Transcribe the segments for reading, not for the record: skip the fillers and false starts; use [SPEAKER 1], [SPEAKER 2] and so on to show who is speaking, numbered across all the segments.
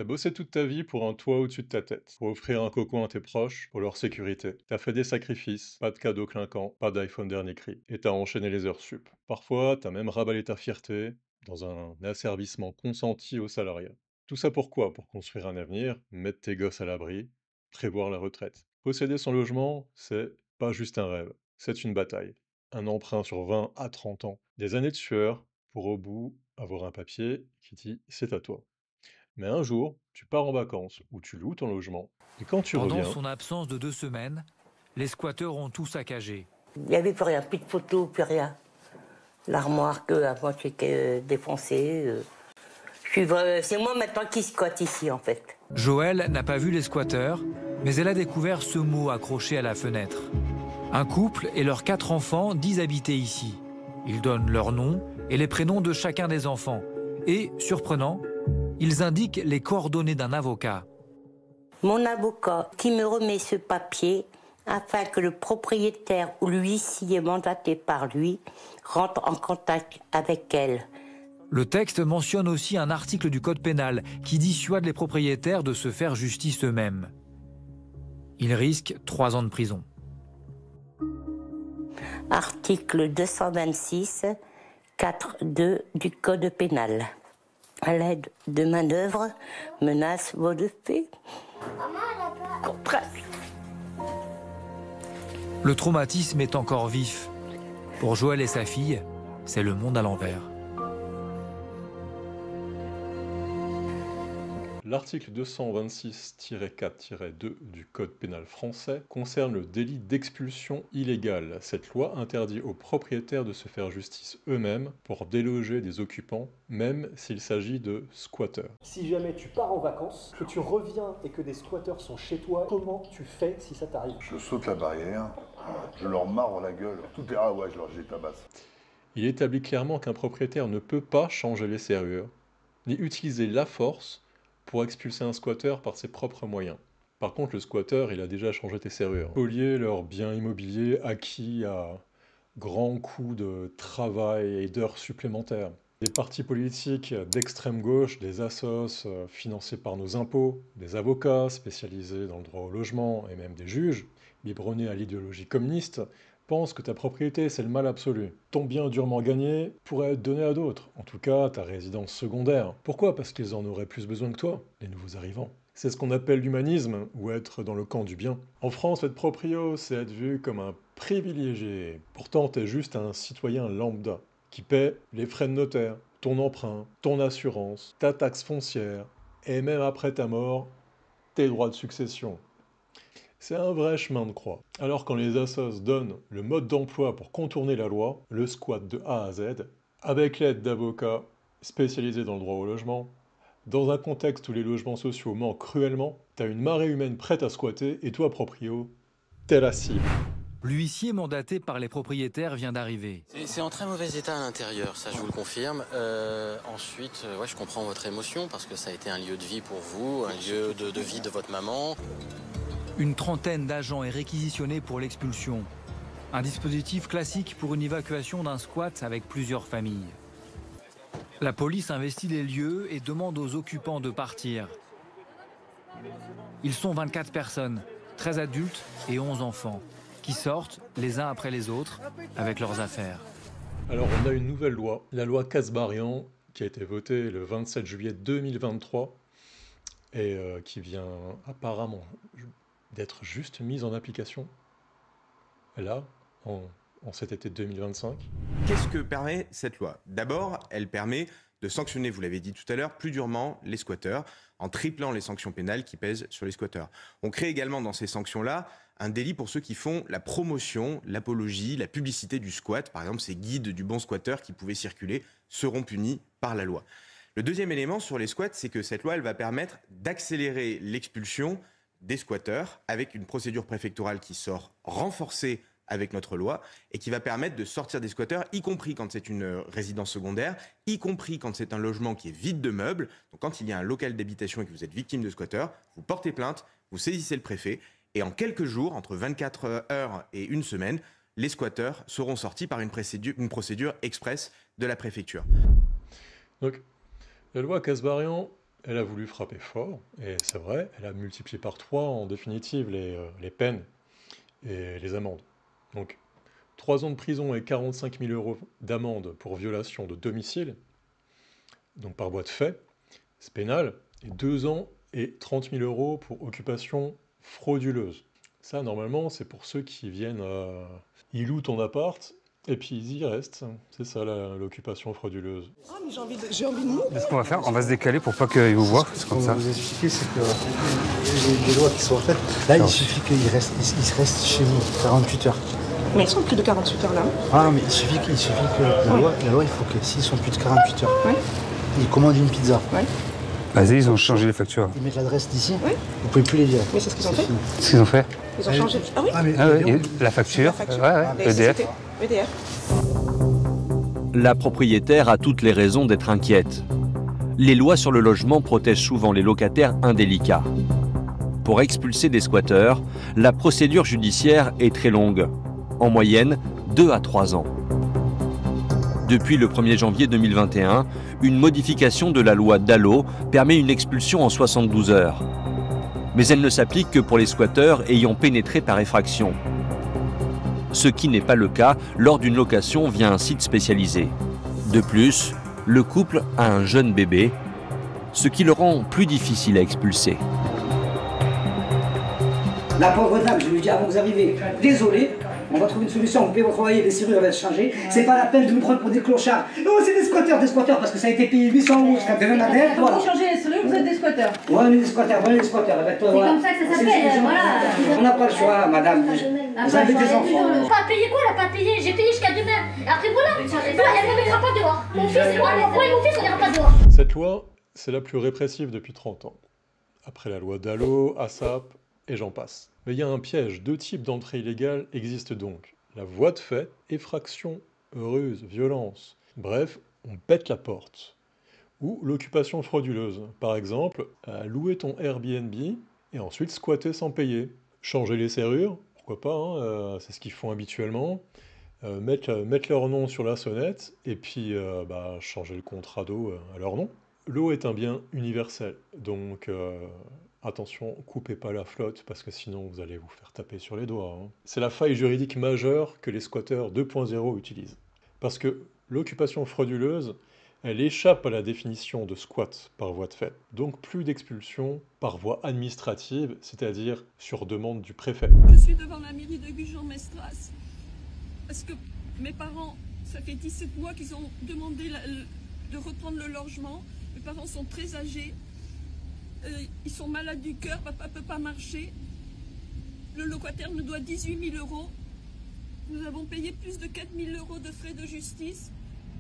[SPEAKER 1] T'as bossé toute ta vie pour un toit au-dessus de ta tête, pour offrir un cocon à tes proches, pour leur sécurité. T'as fait des sacrifices, pas de cadeaux clinquants, pas d'iPhone dernier cri, et t'as enchaîné les heures sup. Parfois, t'as même raballé ta fierté dans un asservissement consenti au salariat. Tout ça pourquoi? Pour construire un avenir, mettre tes gosses à l'abri, prévoir la retraite. Posséder son logement, c'est pas juste un rêve, c'est une bataille. Un emprunt sur 20 à 30 ans. Des années de sueur pour au bout avoir un papier qui dit c'est à toi. Mais un jour, tu pars en vacances ou tu loues ton logement, et quand tu
[SPEAKER 2] Pendant
[SPEAKER 1] reviens,
[SPEAKER 2] son absence de 2 semaines, les squatteurs ont tout saccagé.
[SPEAKER 3] Il n'y avait plus rien, plus de photos, plus rien. L'armoire que à moitié défoncée. C'est moi maintenant qui squatte ici en fait.
[SPEAKER 2] Joël n'a pas vu les squatteurs, mais elle a découvert ce mot accroché à la fenêtre. Un couple et leurs 4 enfants disent habiter ici. Ils donnent leur nom et les prénoms de chacun des enfants. Et, surprenant, ils indiquent les coordonnées d'un avocat.
[SPEAKER 3] Mon avocat qui me remet ce papier afin que le propriétaire ou l'huissier mandaté par lui rentre en contact avec elle.
[SPEAKER 2] Le texte mentionne aussi un article du Code pénal qui dissuade les propriétaires de se faire justice eux-mêmes. Ils risquent 3 ans de prison.
[SPEAKER 3] Article 226, 4.2 du Code pénal. À l'aide de manœuvres, menaces, voies de fait, contrainte.
[SPEAKER 2] Le traumatisme est encore vif. Pour Joël et sa fille, c'est le monde à l'envers.
[SPEAKER 1] l'article 226-4-2 du Code pénal français concerne le délit d'expulsion illégale. Cette loi interdit aux propriétaires de se faire justice eux-mêmes pour déloger des occupants, même s'il s'agit de squatteurs.
[SPEAKER 4] Si jamais tu pars en vacances, que tu reviens et que des squatteurs sont chez toi, comment tu fais si ça t'arrive?
[SPEAKER 5] Je saute la barrière, je leur marre la gueule. Tout est... Ah ouais, je leur jette la basse.
[SPEAKER 1] Il établit clairement qu'un propriétaire ne peut pas changer les serrures, ni utiliser la force pour expulser un squatteur par ses propres moyens. Par contre, le squatteur, il a déjà changé tes serrures. Spolier leurs biens immobiliers acquis à grands coups de travail et d'heures supplémentaires. Des partis politiques d'extrême gauche, des assos financés par nos impôts, des avocats spécialisés dans le droit au logement et même des juges, biberonnés à l'idéologie communiste, pensent que ta propriété c'est le mal absolu. Ton bien durement gagné pourrait être donné à d'autres, en tout cas ta résidence secondaire. Pourquoi? Parce qu'ils en auraient plus besoin que toi, les nouveaux arrivants. C'est ce qu'on appelle l'humanisme, ou être dans le camp du bien. En France, être proprio, c'est être vu comme un privilégié. Pourtant, t'es juste un citoyen lambda, qui paie les frais de notaire, ton emprunt, ton assurance, ta taxe foncière, et même après ta mort, tes droits de succession. C'est un vrai chemin de croix. Alors quand les assos donnent le mode d'emploi pour contourner la loi, le squat de A à Z, avec l'aide d'avocats spécialisés dans le droit au logement, dans un contexte où les logements sociaux manquent cruellement, t'as une marée humaine prête à squatter et toi, proprio, t'es la cible.
[SPEAKER 2] L'huissier mandaté par les propriétaires vient d'arriver.
[SPEAKER 6] C'est en très mauvais état à l'intérieur, ça je vous le confirme. Ensuite, ouais, je comprends votre émotion parce que ça a été un lieu de vie pour vous, un lieu de vie de votre maman.
[SPEAKER 2] Une trentaine d'agents est réquisitionné pour l'expulsion. Un dispositif classique pour une évacuation d'un squat avec plusieurs familles. La police investit les lieux et demande aux occupants de partir. Ils sont 24 personnes, 13 adultes et 11 enfants, qui sortent les uns après les autres avec leurs affaires.
[SPEAKER 1] Alors on a une nouvelle loi, la loi Kasbarian, qui a été votée le 27 juillet 2023 et qui vient apparemment d'être juste mise en application, là, en cet été 2025.
[SPEAKER 7] Qu'est-ce que permet cette loi? D'abord, elle permet de sanctionner, vous l'avez dit tout à l'heure, plus durement les squatteurs, en triplant les sanctions pénales qui pèsent sur les squatteurs. On crée également dans ces sanctions-là un délit pour ceux qui font la promotion, l'apologie, la publicité du squat. Par exemple, ces guides du bon squatteur qui pouvaient circuler seront punis par la loi. Le deuxième élément sur les squats, c'est que cette loi, elle va permettre d'accélérer l'expulsion des squatteurs avec une procédure préfectorale qui sort renforcée avec notre loi et qui va permettre de sortir des squatteurs, y compris quand c'est une résidence secondaire, y compris quand c'est un logement qui est vide de meubles. Donc quand il y a un local d'habitation et que vous êtes victime de squatteurs, vous portez plainte, vous saisissez le préfet et en quelques jours, entre 24 heures et une semaine, les squatteurs seront sortis par une procédure express de la préfecture.
[SPEAKER 1] Donc, la loi Kasbarian, Elle a voulu frapper fort, et c'est vrai, elle a multiplié par 3 en définitive les peines et les amendes. Donc 3 ans de prison et 45 000 € d'amende pour violation de domicile, donc par voie de fait, c'est pénal, et 2 ans et 30 000 € pour occupation frauduleuse. Ça, normalement, c'est pour ceux qui viennent, ils louent ton appart, et puis ils y restent. C'est ça, l'occupation frauduleuse.
[SPEAKER 8] Ah, mais j'ai envie de mourir.
[SPEAKER 9] Ce qu'on va faire, on va se décaler pour pas qu'ils vous voient.
[SPEAKER 10] Ce qu'on va vous expliquer, c'est que les lois qui sont faites, là, il suffit qu'ils restent chez vous 48 heures.
[SPEAKER 8] Mais ils sont plus de 48 heures là.
[SPEAKER 10] Ah non, mais il suffit que la loi, il faut que s'ils sont plus de 48 heures, ils commandent une pizza.
[SPEAKER 9] Vas-y, ils ont changé les factures.
[SPEAKER 10] Ils mettent l'adresse d'ici, vous pouvez plus les virer.
[SPEAKER 8] Mais c'est ce qu'ils ont fait.
[SPEAKER 9] C'est ce qu'ils ont fait.
[SPEAKER 8] Ils ont changé. Ah oui.
[SPEAKER 9] La facture. EDF.
[SPEAKER 11] La propriétaire a toutes les raisons d'être inquiète. Les lois sur le logement protègent souvent les locataires indélicats. Pour expulser des squatteurs, la procédure judiciaire est très longue. En moyenne, 2 à 3 ans. Depuis le 1er janvier 2021, une modification de la loi Dallot permet une expulsion en 72 heures. Mais elle ne s'applique que pour les squatteurs ayant pénétré par effraction. Ce qui n'est pas le cas lors d'une location via un site spécialisé. De plus, le couple a un jeune bébé, ce qui le rend plus difficile à expulser.
[SPEAKER 12] La pauvre dame, je lui dis avant que vous arrivez, désolé, on va trouver une solution, vous payez votre loyer, les serrures vont être changées, c'est pas la peine de nous prendre pour des clochards. Non, c'est des squatteurs, parce que ça a été payé 800 € jusqu'à demain matin.
[SPEAKER 13] Quand vous changez les serrures, vous êtes des squatteurs.
[SPEAKER 12] Ouais, on est des squatteurs, C'est
[SPEAKER 13] comme ça que ça s'appelle, voilà.
[SPEAKER 12] On n'a pas le choix, madame. Vous avez des enfants.
[SPEAKER 13] Pas payé quoi, elle a pas payé, j'ai payé jusqu'à demain. Après voilà, elle ne me mettra pas dehors. Mon fils, moi et mon fils, on n'ira pas dehors.
[SPEAKER 1] Cette loi, c'est la plus répressive depuis 30 ans. Après la loi Dallot, ASAP, et j'en passe. Mais il y a un piège, 2 types d'entrée illégale existent donc. La voie de fait, effraction, ruse, violence. Bref, on pète la porte. Ou l'occupation frauduleuse. Par exemple, louer ton Airbnb et ensuite squatter sans payer. Changer les serrures, pourquoi pas, hein, c'est ce qu'ils font habituellement. Mettre leur nom sur la sonnette et puis changer le contrat d'eau à leur nom. L'eau est un bien universel, donc attention, coupez pas la flotte parce que sinon vous allez vous faire taper sur les doigts. Hein. C'est la faille juridique majeure que les squatteurs 2.0 utilisent. Parce que l'occupation frauduleuse, elle échappe à la définition de squat par voie de fait. Donc plus d'expulsion par voie administrative, c'est-à-dire sur demande du préfet.
[SPEAKER 14] Je suis devant la mairie de Gujan-Mestras parce que mes parents, ça fait 17 mois qu'ils ont demandé de reprendre le logement. Mes parents sont très âgés. Ils sont malades du cœur, papa ne peut pas marcher. Le locataire nous doit 18 000 €. Nous avons payé plus de 4 000 € de frais de justice.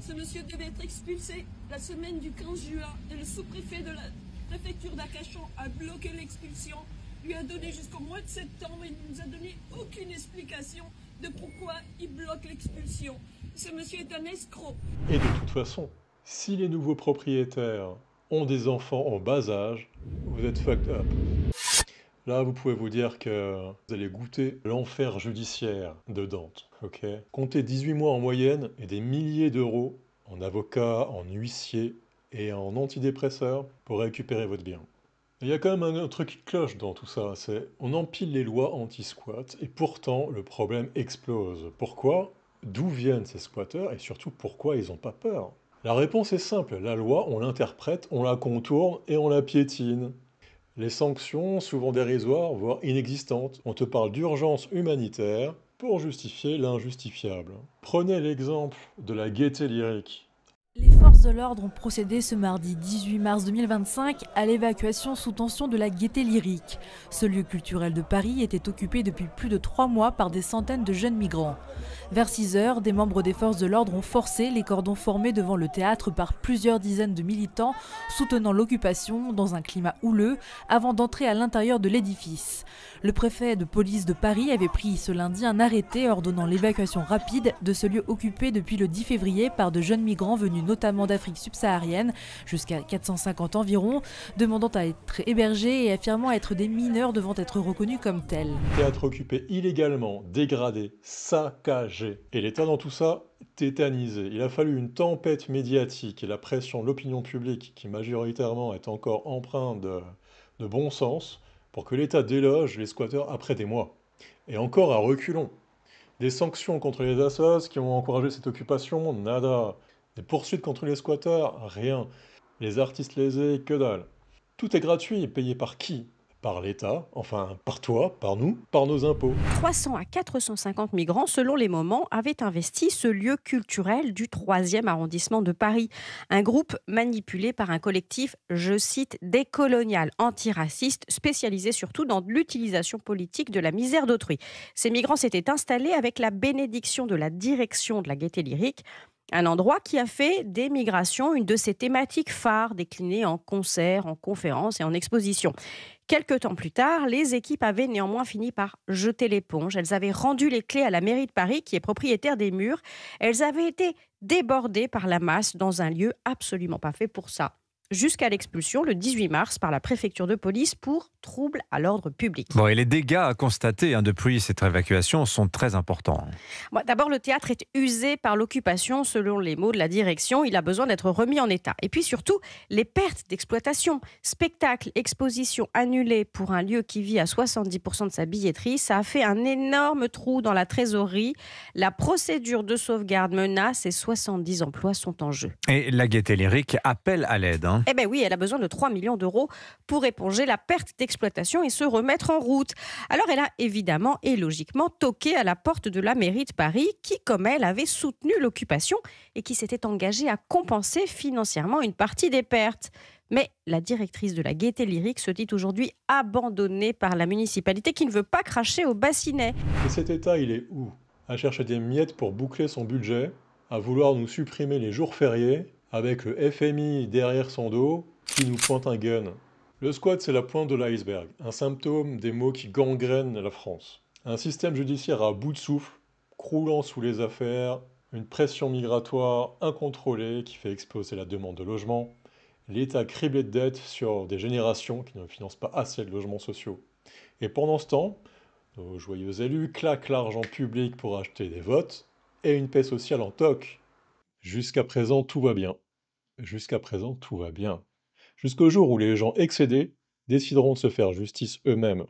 [SPEAKER 14] Ce monsieur devait être expulsé la semaine du 15 juin et le sous-préfet de la préfecture d'Arcachon a bloqué l'expulsion, lui a donné jusqu'au mois de septembre et ne nous a donné aucune explication de pourquoi il bloque l'expulsion. Ce monsieur est un escroc.
[SPEAKER 1] Et de toute façon, si les nouveaux propriétaires ont des enfants en bas âge, vous êtes fucked up. Là, vous pouvez vous dire que vous allez goûter l'enfer judiciaire de Dante. Ok. Comptez 18 mois en moyenne et des milliers d'euros en avocat, en huissier et en antidépresseur pour récupérer votre bien. Il y a quand même un truc qui cloche dans tout ça, c'est on empile les lois anti-squat et pourtant le problème explose. Pourquoi? D'où viennent ces squatteurs et surtout pourquoi ils n'ont pas peur? La réponse est simple, la loi on l'interprète, on la contourne et on la piétine. Les sanctions, souvent dérisoires, voire inexistantes. On te parle d'urgence humanitaire pour justifier l'injustifiable. Prenez l'exemple de la gaieté lyrique.
[SPEAKER 15] Les forces de l'ordre ont procédé ce mardi 18 mars 2025 à l'évacuation sous tension de la Gaieté Lyrique. Ce lieu culturel de Paris était occupé depuis plus de 3 mois par des centaines de jeunes migrants. Vers 6 heures, des membres des forces de l'ordre ont forcé les cordons formés devant le théâtre par plusieurs dizaines de militants soutenant l'occupation dans un climat houleux avant d'entrer à l'intérieur de l'édifice. Le préfet de police de Paris avait pris ce lundi un arrêté ordonnant l'évacuation rapide de ce lieu occupé depuis le 10 février par de jeunes migrants venus notamment d'Afrique subsaharienne, jusqu'à 450 environ, demandant à être hébergés et affirmant être des mineurs devant être reconnus comme tels.
[SPEAKER 1] Théâtre occupé illégalement, dégradé, saccagé. Et l'État dans tout ça, tétanisés. Il a fallu une tempête médiatique et la pression de l'opinion publique, qui majoritairement est encore empreinte de bon sens, pour que l'État déloge les squatteurs après des mois. Et encore à reculons. Des sanctions contre les assos qui ont encouragé cette occupation, nada. Des poursuites contre les squatteurs, rien. Les artistes lésés, que dalle. Tout est gratuit, payé par qui? Par l'État, enfin par toi, par nous, par nos impôts.
[SPEAKER 16] 300 à 450 migrants, selon les moments, avaient investi ce lieu culturel du 3e arrondissement de Paris. Un groupe manipulé par un collectif, je cite, décolonial, antiraciste, spécialisé surtout dans l'utilisation politique de la misère d'autrui. Ces migrants s'étaient installés avec la bénédiction de la direction de la Gaîté Lyrique. Un endroit qui a fait des migrations une de ses thématiques phares, déclinées en concerts, en conférences et en expositions. Quelque temps plus tard, les équipes avaient néanmoins fini par jeter l'éponge. Elles avaient rendu les clés à la mairie de Paris, qui est propriétaire des murs. Elles avaient été débordées par la masse dans un lieu absolument pas fait pour ça. Jusqu'à l'expulsion le 18 mars par la préfecture de police pour trouble à l'ordre public.
[SPEAKER 2] Bon, et les dégâts à constater depuis cette évacuation sont très importants.
[SPEAKER 16] Bon, d'abord, le théâtre est usé par l'occupation, selon les mots de la direction. Il a besoin d'être remis en état. Et puis surtout, les pertes d'exploitation. Spectacles, expositions annulées pour un lieu qui vit à 70% de sa billetterie, ça a fait un énorme trou dans la trésorerie. La procédure de sauvegarde menace et 70 emplois sont en jeu.
[SPEAKER 2] Et la Gaîté Lyrique appelle à l'aide.
[SPEAKER 16] Eh bien oui, elle a besoin de 3 millions d'euros pour éponger la perte d'exploitation et se remettre en route. Alors elle a évidemment et logiquement toqué à la porte de la mairie de Paris qui, comme elle, avait soutenu l'occupation et qui s'était engagée à compenser financièrement une partie des pertes. Mais la directrice de la Gaîté Lyrique se dit aujourd'hui abandonnée par la municipalité qui ne veut pas cracher au bassinet.
[SPEAKER 1] Et cet État, il est où? À chercher des miettes pour boucler son budget, à vouloir nous supprimer les jours fériés, avec le FMI derrière son dos, qui nous pointe un gun. Le squat, c'est la pointe de l'iceberg, un symptôme des maux qui gangrènent la France. Un système judiciaire à bout de souffle, croulant sous les affaires, une pression migratoire incontrôlée qui fait exploser la demande de logement, l'État criblé de dettes sur des générations qui ne financent pas assez de logements sociaux. Et pendant ce temps, nos joyeux élus claquent l'argent public pour acheter des votes et une paix sociale en toc. Jusqu'à présent, tout va bien. Jusqu'à présent, tout va bien. Jusqu'au jour où les gens excédés décideront de se faire justice eux-mêmes.